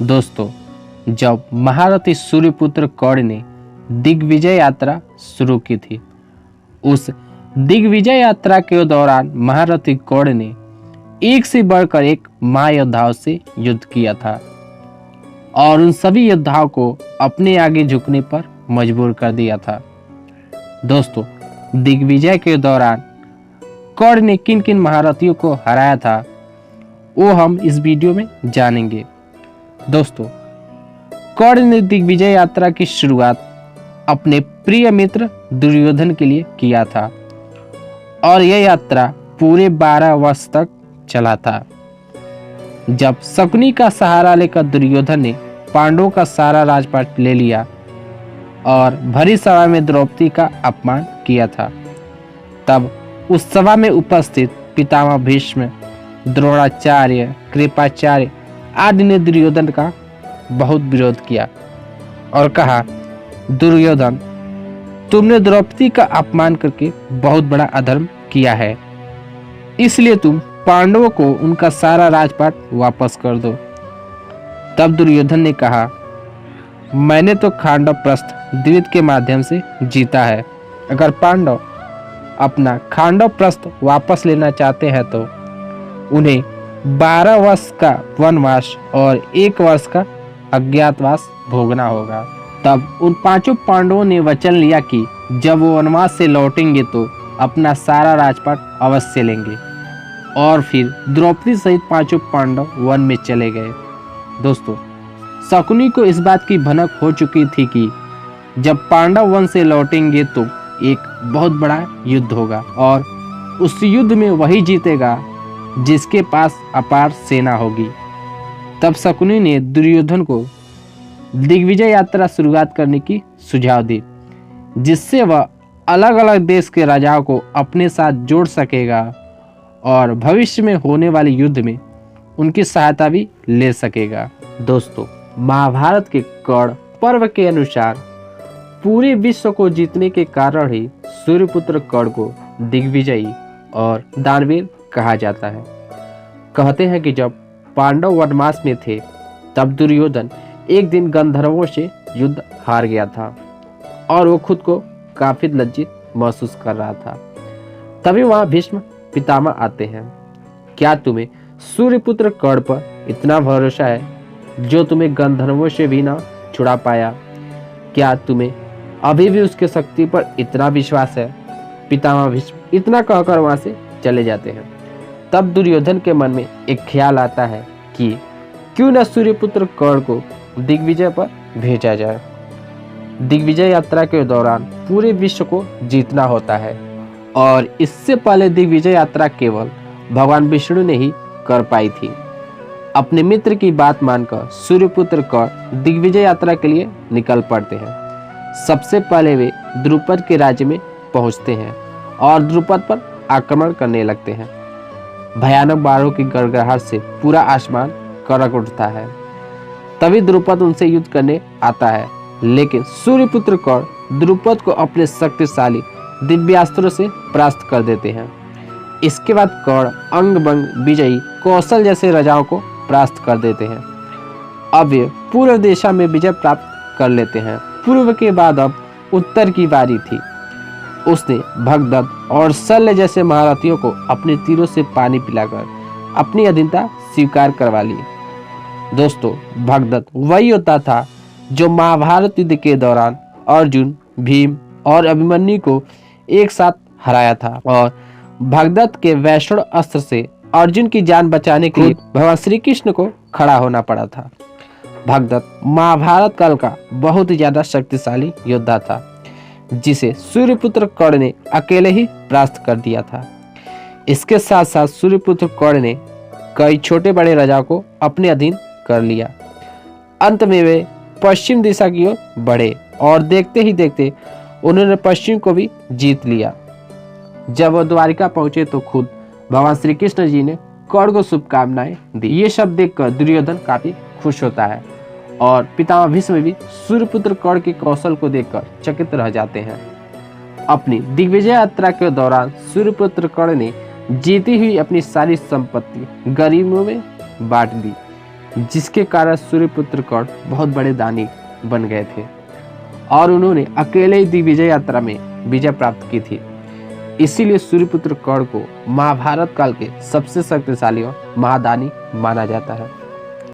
दोस्तों, जब महारथी सूर्यपुत्र कर्ण ने दिग्विजय यात्रा शुरू की थी, उस दिग्विजय यात्रा के दौरान महारथी कर्ण ने एक से बढ़कर एक महायोद्धाओं से युद्ध किया था और उन सभी योद्धाओं को अपने आगे झुकने पर मजबूर कर दिया था। दोस्तों, दिग्विजय के दौरान कर्ण ने किन किन महारथियों को हराया था, वो हम इस वीडियो में जानेंगे। दोस्तों, कर्ण ने दिग्विजय यात्रा की शुरुआत अपने प्रिय मित्र दुर्योधन के लिए किया था और यह यात्रा पूरे 12 वर्ष तक चला था। जब शकुनी का सहारा लेकर दुर्योधन ने पांडवों का सारा राजपाट ले लिया और भरी सभा में द्रौपदी का अपमान किया था, तब उस सभा में उपस्थित पितामह भीष्म, द्रोणाचार्य, कृपाचार्य आदि ने दुर्योधन का बहुत विरोध किया और कहा, दुर्योधन, तुमने द्रौपदी का अपमान करके बहुत बड़ा अधर्म किया है, इसलिए तुम पांडवों को उनका सारा राजपाट वापस कर दो। तब दुर्योधन ने कहा, मैंने तो खांडव प्रस्थ द्विविद के माध्यम से जीता है। अगर पांडव अपना खांडव प्रस्थ वापस लेना चाहते हैं तो उन्हें 12 वर्ष का वनवास और 1 वर्ष का अज्ञातवास भोगना होगा। तब उन 5 पांडवों ने वचन लिया कि जब वो वनवास से लौटेंगे तो अपना सारा राजपाट अवश्य लेंगे और फिर द्रौपदी सहित 5 पांडव वन में चले गए। दोस्तों, शकुनी को इस बात की भनक हो चुकी थी कि जब पांडव वन से लौटेंगे तो एक बहुत बड़ा युद्ध होगा और उस युद्ध में वही जीतेगा जिसके पास अपार सेना होगी। तब शकुनी ने दुर्योधन को दिग्विजय यात्रा शुरुआत करने की सुझाव दी, जिससे वह अलग अलग देश के राजाओं को अपने साथ जोड़ सकेगा और भविष्य में होने वाले युद्ध में उनकी सहायता भी ले सकेगा। दोस्तों, महाभारत के कर्ण पर्व के अनुसार पूरे विश्व को जीतने के कारण ही सूर्यपुत्र कर्ण को दिग्विजयी और दानवीर कहा जाता है। कहते हैं कि जब पांडव वनवास में थे तब दुर्योधन एक दिन गंधर्वों से युद्ध हार गया था और वो खुद को काफी लज्जित महसूस कर रहा था। तभी वहां भीष्म पितामह आते हैं। क्या तुम्हें सूर्यपुत्र कर्ण पर इतना भरोसा है जो तुम्हें गंधर्वों से भी ना छुड़ा पाया? क्या तुम्हें अभी भी उसके शक्ति पर इतना विश्वास है? पितामह भीष्म इतना कहकर वहां से चले जाते हैं। तब दुर्योधन के मन में एक ख्याल आता है कि क्यों न सूर्यपुत्र कर्ण को दिग्विजय पर भेजा जाए। दिग्विजय यात्रा के दौरान पूरे विश्व को जीतना होता है और इससे पहले दिग्विजय यात्रा केवल भगवान विष्णु ने ही कर पाई थी। अपने मित्र की बात मानकर सूर्यपुत्र कर्ण दिग्विजय यात्रा के लिए निकल पड़ते हैं। सबसे पहले वे द्रुपद के राज्य में पहुंचते हैं और द्रुपद पर आक्रमण करने लगते हैं। भयानक बाढ़ों की गड़गड़ाहट से पूरा आसमान कड़क उठता है। तभी द्रुपद उनसे युद्ध करने आता है, लेकिन सूर्यपुत्र कर्ण द्रुपद को अपने शक्तिशाली दिव्यास्त्रों से परास्त कर देते हैं। इसके बाद कर्ण अंग बंग विजयी कौशल जैसे राजाओं को परास्त कर देते हैं। अब वे पूर्व दिशा में विजय प्राप्त कर लेते हैं। पूर्व के बाद अब उत्तर की बारी थी। उसने भगदत्त और शल्य जैसे महारथियों को अपने तीरों से पानी पिलाकर अपनी अधीनता स्वीकार करवा ली। दोस्तों, भगदत्त वही होता था जो महाभारत युद्ध के दौरान अर्जुन, भीम और अभिमन्यु को एक साथ हराया था और भगदत्त के वैष्णव अस्त्र से अर्जुन की जान बचाने के लिए भगवान श्री कृष्ण को खड़ा होना पड़ा था। भगदत्त महाभारत काल का बहुत ही ज्यादा शक्तिशाली योद्धा था, जिसे सूर्यपुत्र कर्ण ने अकेले ही परास्त कर दिया था। इसके साथ साथ सूर्यपुत्र कर्ण ने कई छोटे बड़े राजाओं को अपने अधीन कर लिया। अंत में वे पश्चिम दिशा की ओर बढ़े और देखते ही देखते उन्होंने पश्चिम को भी जीत लिया। जब वो द्वारिका पहुंचे तो खुद भगवान श्री कृष्ण जी ने कर्ण को शुभकामनाएं दी। ये सब देखकर दुर्योधन काफी खुश होता है और पितामह भीष्म भी सूर्यपुत्र कर्ण के कौशल को देखकर चकित रह जाते हैं। अपनी दिग्विजय यात्रा के दौरान सूर्यपुत्र कर्ण ने जीती हुई अपनी सारी संपत्ति गरीबों में बांट दी। जिसके कारण सूर्यपुत्र कर्ण बहुत बड़े दानी बन गए थे और उन्होंने अकेले ही दिग्विजय यात्रा में विजय प्राप्त की थी। इसीलिए सूर्यपुत्र कर्ण को महाभारत काल के सबसे शक्तिशाली और महादानी माना जाता है।